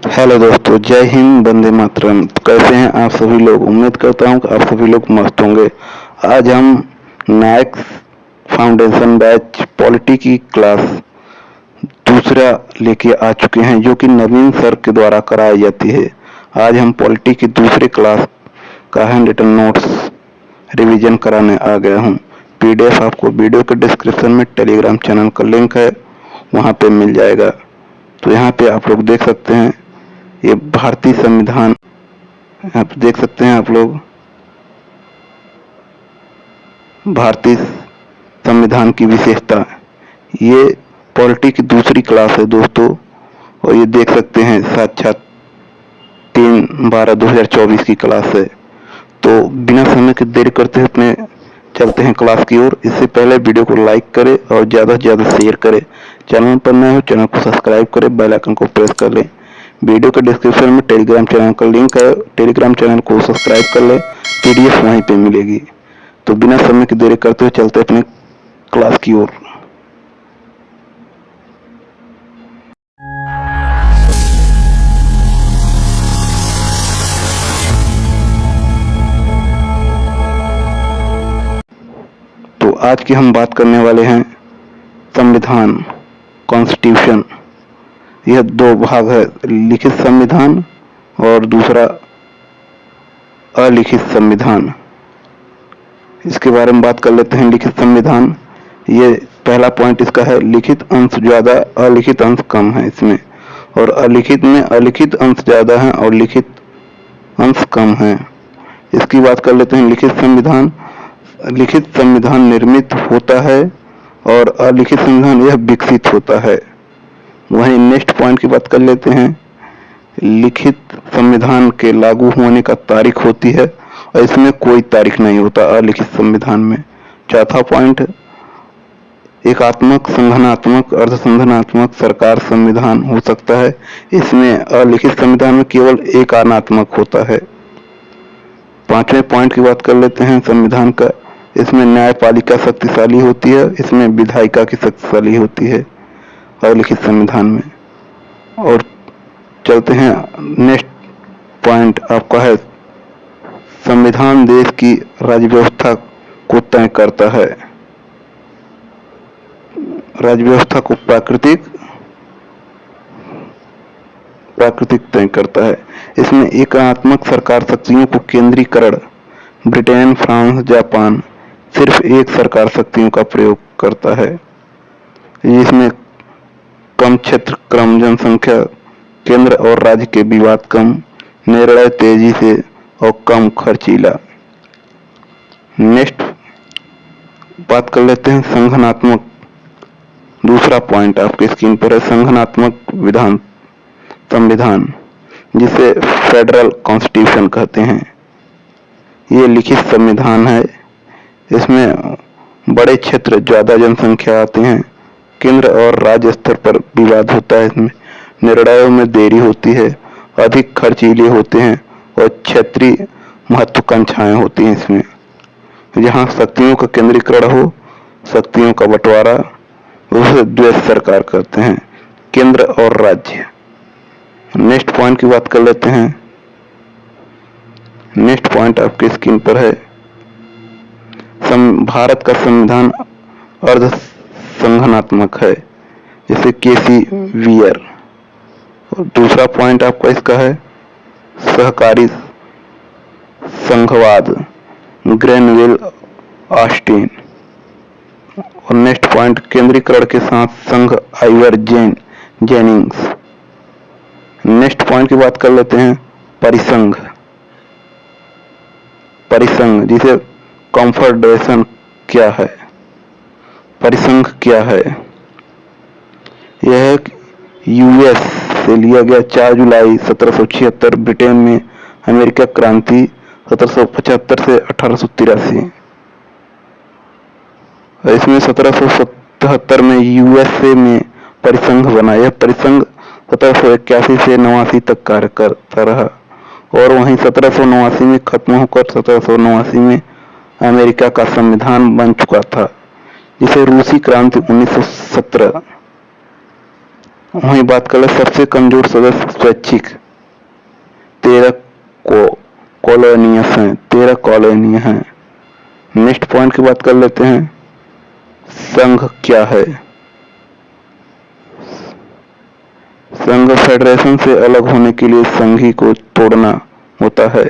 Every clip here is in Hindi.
हेलो दोस्तों, जय हिंद, वंदे मातरम। तो कैसे हैं आप सभी लोग? उम्मीद करता हूं कि आप सभी लोग मस्त होंगे। आज हम नायक फाउंडेशन बैच पॉलिटी की क्लास दूसरा लेके आ चुके हैं, जो कि नवीन सर के द्वारा कराई जाती है। आज हम पॉलिटी की दूसरी क्लास का हैंड रिटन नोट्स रिवीजन कराने आ गया हूं। पीडीएफ आपको वीडियो के डिस्क्रिप्शन में टेलीग्राम चैनल का लिंक है, वहां पे मिल जाएगा। तो यहाँ पे आप लोग देख सकते हैं, ये भारतीय संविधान आप देख सकते हैं। आप लोग भारतीय संविधान की विशेषता, ये पॉलिटी की दूसरी क्लास है दोस्तों। और ये देख सकते हैं साक्षात 3/12/2024 की क्लास है। तो बिना समय के देरी करते हुए अपने चलते हैं क्लास की ओर। इससे पहले वीडियो को लाइक करें और ज़्यादा से ज़्यादा शेयर करें। चैनल पर नए हो चैनल को सब्सक्राइब करें, बेल आइकन को प्रेस कर लें। वीडियो के डिस्क्रिप्शन में टेलीग्राम चैनल का लिंक है, टेलीग्राम चैनल को सब्सक्राइब कर ले, पीडीएफ वहीं पे मिलेगी। तो बिना समय की देरी करते हुए चलते अपने क्लास की ओर। तो आज की हम बात करने वाले हैं संविधान, कॉन्स्टिट्यूशन। यह दो भाग है, लिखित संविधान और दूसरा अलिखित संविधान। इसके बारे में बात कर लेते हैं। लिखित संविधान, ये पहला पॉइंट इसका है, लिखित अंश ज्यादा अलिखित अंश कम है इसमें। और अलिखित में अलिखित अंश ज्यादा है और लिखित अंश कम है। इसकी बात कर लेते हैं। लिखित संविधान, लिखित संविधान निर्मित होता है और अलिखित संविधान यह विकसित होता है। वहीं नेक्स्ट पॉइंट की बात कर लेते हैं। लिखित संविधान के लागू होने का तारीख होती है और इसमें कोई तारीख नहीं होता अलिखित संविधान में। चौथा पॉइंट, एकात्मक, संगठनात्मक, अर्धसंगठनात्मक सरकार संविधान हो सकता है। इसमें अलिखित संविधान में केवल एकात्मक होता है। पांचवें पॉइंट की बात कर लेते हैं संविधान का। इसमें न्यायपालिका शक्तिशाली होती है, इसमें विधायिका की शक्तिशाली होती है अलिखित संविधान में। और चलते हैं, नेक्स्ट पॉइंट आपका है, संविधान देश की राज्य व्यवस्था को तय करता है। राज्य व्यवस्था को प्राकृतिक तय करता है। इसमें एकात्मक सरकार शक्तियों को केंद्रीकरण, ब्रिटेन, फ्रांस, जापान सिर्फ एक सरकार शक्तियों का प्रयोग करता है। इसमें कम क्षेत्र, क्रम, जनसंख्या, केंद्र और राज्य के विवाद कम, निर्णय तेजी से और कम खर्चीला। नेक्स्ट बात कर लेते हैं संगठनात्मक। दूसरा पॉइंट आपके स्क्रीन पर है, संगठनात्मक विधान संविधान, जिसे फेडरल कॉन्स्टिट्यूशन कहते हैं। ये लिखित संविधान है। इसमें बड़े क्षेत्र, ज्यादा जनसंख्या आते हैं, केंद्र और राज्य स्तर पर विवाद होता है। इसमें निर्णयों में देरी होती है, अधिक खर्चीले होते हैं और क्षेत्रीय महत्वाकांक्षाएं होती हैं। इसमें जहां शक्तियों का केंद्रीकरण हो, शक्तियों का बंटवारा, उसे द्वैत सरकार करते हैं, केंद्र और राज्य। नेक्स्ट पॉइंट की बात कर लेते हैं। नेक्स्ट पॉइंट आपके स्क्रीन पर है, भारत का संविधान अर्ध संगठनात्मक है, जैसे केसी वियर। और दूसरा पॉइंट आपका इसका है, सहकारी संघवाद, ग्रेनविल ऑस्टिन। और नेक्स्ट पॉइंट, केंद्रीकरण के साथ संघ, आइवर जेनिंग्स। नेक्स्ट पॉइंट की बात कर लेते हैं, परिसंघ। परिसंघ, जिसे कॉन्फेडरेशन क्या है, परिसंघ क्या है? यह यूएस से लिया गया 4 जुलाई 1776, ब्रिटेन में अमेरिका क्रांति 1775 से 1883। इसमें 1777 में यूएसए में परिसंघ बना। यह परिसंघ 1781 से 89 तक कार्य करता रहा और वहीं 1789 में खत्म होकर 1789 में अमेरिका का संविधान बन चुका था, जिसे रूसी क्रांति 1917 वहीं बात कर ले सबसे कमजोर सदस्य स्वैच्छिक, 13 कॉलोनियस हैं, 13 कॉलोनी हैं। नेक्स्ट पॉइंट की बात कर लेते हैं, संघ क्या है। संघ फेडरेशन से अलग होने के लिए संघी को तोड़ना होता है।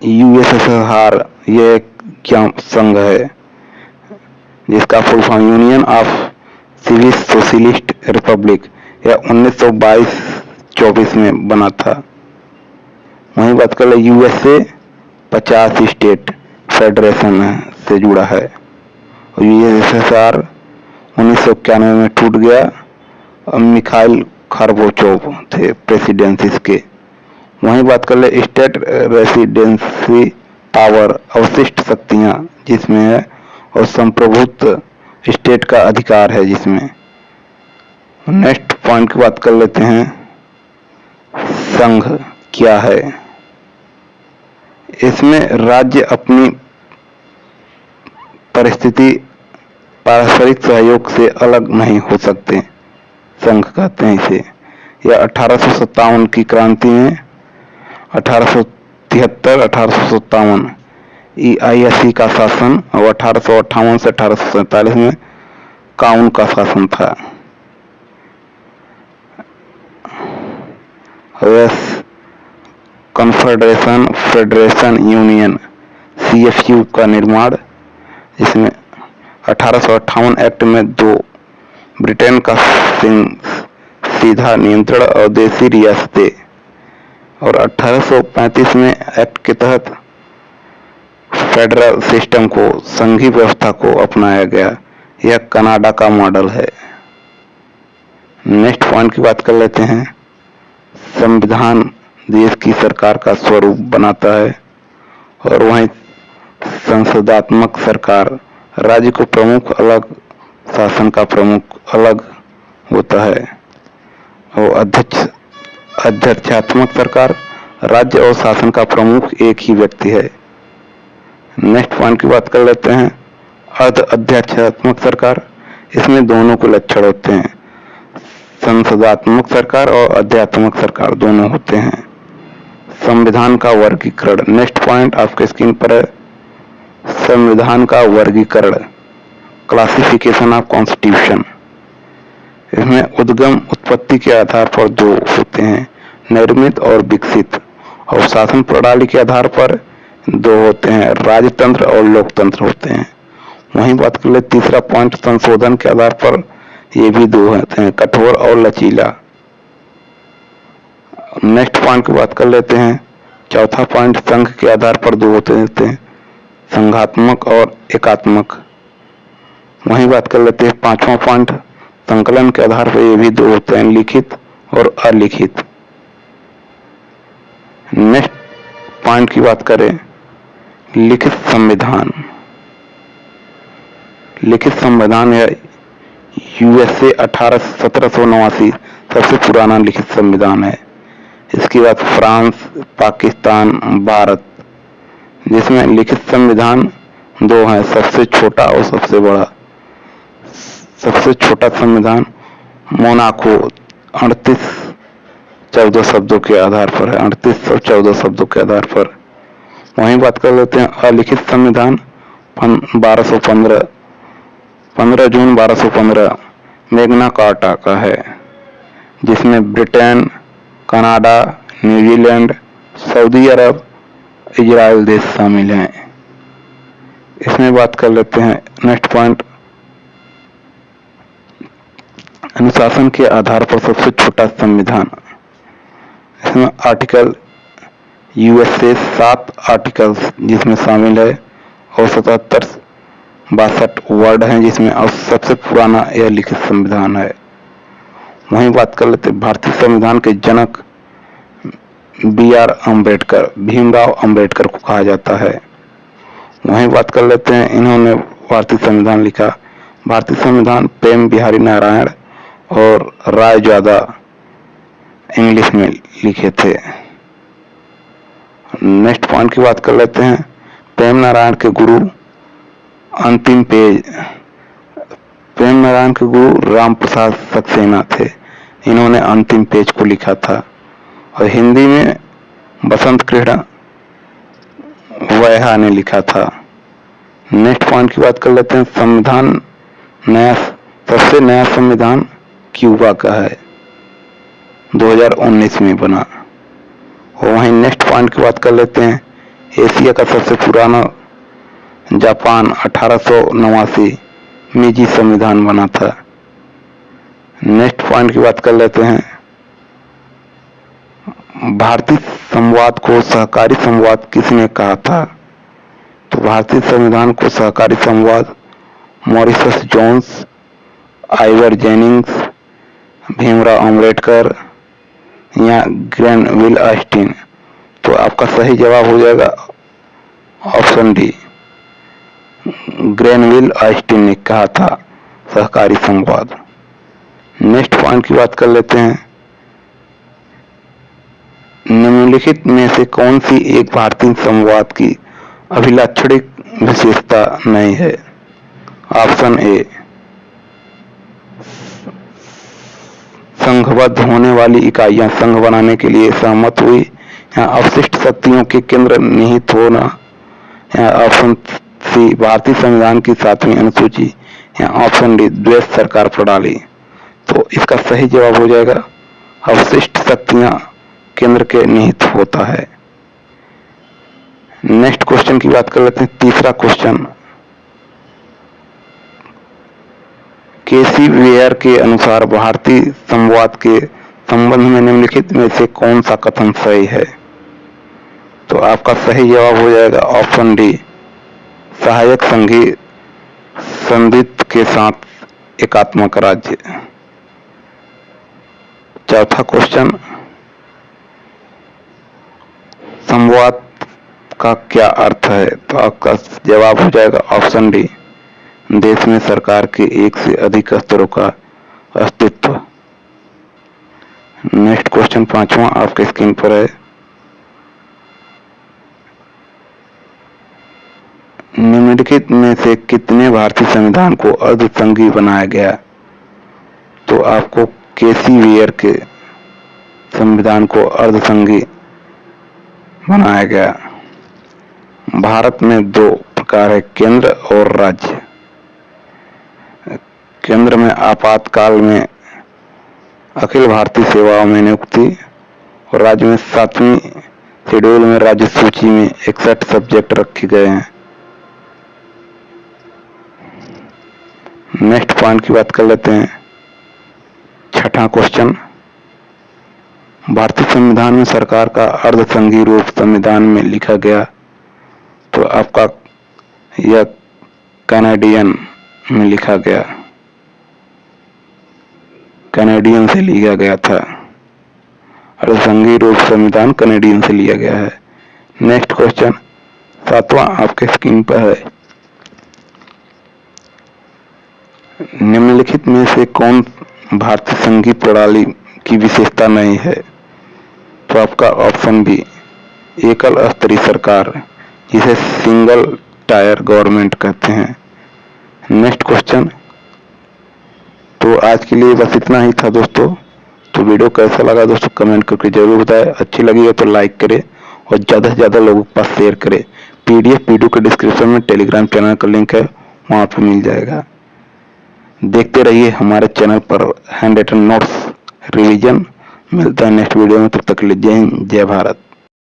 यूएसएसआर यह क्या संघ है जिसका full form union of civil socialist republic, यह 1922-24 में बना था। वहीं बात कर ले यूएसए 50 स्टेट फेडरेशन से जुड़ा है और यूएसएसआर 1991 में टूट गया और मिखाइल खरबोचोव थे प्रेसिडेंट इसके। वहीं बात कर ले स्टेट रेसिडेंसी पावर, अवशिष्ट शक्तियां जिसमें है, और संप्रभुत्व स्टेट का अधिकार है जिसमें। नेक्स्ट पॉइंट की बात कर लेते हैं, संघ क्या है। इसमें राज्य अपनी परिस्थिति पारस्परिक सहयोग से अलग नहीं हो सकते, संघ कहते हैं इसे। यह 1857 की क्रांति में 1873-1857 EISC का शासन और 1858 से 1847 में काउन का शासन था। कॉन्फेडरेशन फेडरेशन यूनियन CFU का निर्माण, जिसमें 1858 एक्ट में 2 ब्रिटेन का सीधा नियंत्रण और देशी रियासतें, और 1835 में एक्ट के तहत फेडरल सिस्टम को, संघीय व्यवस्था को अपनाया गया। यह कनाडा का मॉडल है। नेक्स्ट पॉइंट की बात कर लेते हैं, संविधान देश की सरकार का स्वरूप बनाता है और वहीं संसदात्मक सरकार राज्य को प्रमुख अलग, शासन का प्रमुख अलग होता है, और अध्यक्षात्मक सरकार राज्य और शासन का प्रमुख एक ही व्यक्ति है। नेक्स्ट पॉइंट की बात कर लेते हैं, अर्ध अध्यक्षात्मक सरकार, इसमें दोनों के लक्षण होते हैं, संसदात्मक सरकार और अध्यात्मक सरकार दोनों होते हैं। संविधान का वर्गीकरण, नेक्स्ट पॉइंट आपके स्क्रीन पर है, संविधान का वर्गीकरण, क्लासिफिकेशन ऑफ कॉन्स्टिट्यूशन। इसमें उद्गम उत्पत्ति के आधार पर 2 होते हैं, निर्मित और विकसित, और शासन प्रणाली के आधार पर 2 होते हैं, राजतंत्र और लोकतंत्र होते हैं। वहीं बात कर ले तीसरा पॉइंट, संशोधन के आधार पर ये भी 2 होते हैं, कठोर और लचीला। नेक्स्ट पॉइंट की बात कर लेते हैं, चौथा पॉइंट, संघ के आधार पर 2 होते हैं, संघात्मक और एकात्मक। वहीं बात कर लेते हैं पांचवा पॉइंट, संकलन के आधार पर ये भी 2 होते हैं, लिखित और अलिखित। नेक्स्ट पॉइंट की बात करें, लिखित संविधान। लिखित संविधान है यूएसए 1789 सबसे पुराना लिखित संविधान है। इसके बाद फ्रांस, पाकिस्तान, भारत, जिसमें लिखित संविधान 2 हैं, सबसे छोटा और सबसे बड़ा। सबसे छोटा संविधान मोनाको 3814 शब्दों के आधार पर है, 3814 शब्दों के आधार पर। वहीं बात कर लेते हैं अलिखित संविधान 1215, 15 जून 1215 मैग्ना कार्टा का है, जिसमें ब्रिटेन, कनाडा, न्यूजीलैंड, सऊदी अरब, इजराइल देश शामिल हैं। इसमें बात कर लेते हैं नेक्स्ट पॉइंट, अनुशासन के आधार पर सबसे छोटा संविधान। इसमें आर्टिकल यूएसए 7 आर्टिकल्स जिसमें शामिल है और 77-62 वर्ड हैं जिसमें, और सबसे पुराना यह लिखित संविधान है। वहीं बात कर लेते हैं भारतीय संविधान के जनक BR अम्बेडकर, भीमराव अम्बेडकर को कहा जाता है। वहीं बात कर लेते हैं, इन्होंने भारतीय संविधान लिखा। भारतीय संविधान प्रेम बिहारी नारायण और रायजादा इंग्लिश में लिखे थे। नेक्स्ट पॉइंट की बात कर लेते हैं, प्रेम नारायण के गुरु, अंतिम पेज प्रेम नारायण के गुरु राम प्रसाद सक्सेना थे, इन्होंने अंतिम पेज को लिखा था। और हिंदी में बसंत कृष्ण वैहा ने लिखा था। नेक्स्ट पॉइंट की बात कर लेते हैं। संविधान नया, सबसे नया संविधान क्यूबा का है, 2019 में बना। और वहीं नेक्स्ट पॉइंट की बात कर लेते हैं। एशिया का सबसे पुराना जापान 1889 मीजी संविधान बना था। नेक्स्ट पॉइंट की बात कर लेते हैं। भारतीय संवाद को सहकारी संवाद किसने कहा था? तो भारतीय संविधान को सहकारी संवाद Morris Jones, Ivor Jennings, Bhimrao Ambedkar या ग्रेनविल ऑस्टिन। तो आपका सही जवाब हो जाएगा ऑप्शन डी, ग्रेनविल ऑस्टिन ने कहा था सहकारी संवाद। नेक्स्ट पॉइंट की बात कर लेते हैं। निम्नलिखित में से कौन सी एक भारतीय संवाद की अभिलाक्षणिक विशेषता नहीं है? ऑप्शन ए, संघबद्ध होने वाली इकाइयां संघ बनाने के लिए सहमत हुई, या अवशिष्ट शक्तियों के केंद्र निहित होना, या ऑप्शन सी, भारतीय संविधान की 7वीं अनुसूची, या ऑप्शन डी, द्वैत सरकार प्रणाली। तो इसका सही जवाब हो जाएगा अवशिष्ट शक्तियां केंद्र के निहित होता है। नेक्स्ट क्वेश्चन की बात कर लेते हैं। तीसरा क्वेश्चन, केसी वेयर के अनुसार भारतीय संवाद के संबंध में निम्नलिखित में से कौन सा कथन सही है? तो आपका सही जवाब हो जाएगा ऑप्शन डी, सहायक संघी संधित्व के साथ एकात्मक राज्य। चौथा क्वेश्चन, संवाद का क्या अर्थ है? तो आपका जवाब हो जाएगा ऑप्शन डी, देश में सरकार के एक से अधिक स्तरों का अस्तित्व। नेक्स्ट क्वेश्चन पांचवा आपके स्क्रीन पर है। निम्नलिखित में से कितने भारतीय संविधान को अर्धसंघी बनाया गया? तो आपको केसी वेयर के संविधान को अर्धसंघी बनाया गया। भारत में दो प्रकार है, केंद्र और राज्य। केंद्र में आपातकाल में अखिल भारतीय सेवाओं में नियुक्ति, और राज्य में 7वीं शेड्यूल में राज्य सूची में 61 सब्जेक्ट रखे गए हैं। नेक्स्ट पॉइंट की बात कर लेते हैं। छठा क्वेश्चन, भारतीय संविधान में सरकार का अर्धसंघी रूप संविधान में लिखा गया। तो आपका यह कैनेडियन में लिखा गया, कैनेडियन से लिया गया था। अर्धसंघी रूप संविधान कैनेडियन से लिया गया है। नेक्स्ट क्वेश्चन सातवां आपके स्क्रीन पर है। निम्नलिखित में से कौन भारतीय संघीय प्रणाली की विशेषता नहीं है? तो आपका ऑप्शन बी, एकल स्तरीय सरकार, जिसे सिंगल टायर गवर्नमेंट कहते हैं। नेक्स्ट क्वेश्चन, तो आज के लिए बस इतना ही था दोस्तों। तो वीडियो कैसा लगा दोस्तों कमेंट करके जरूर बताएं। अच्छी लगी है तो लाइक करें और ज़्यादा से ज़्यादा लोगों के पास शेयर करें। पीडीएफ वीडियो के डिस्क्रिप्शन में टेलीग्राम चैनल का लिंक है, वहाँ पे मिल जाएगा। देखते रहिए हमारे चैनल पर हैंड रिटन नोट्स रिवीजन। मिलता है नेक्स्ट वीडियो में, तब तक के लिए जय हिंद, जय भारत।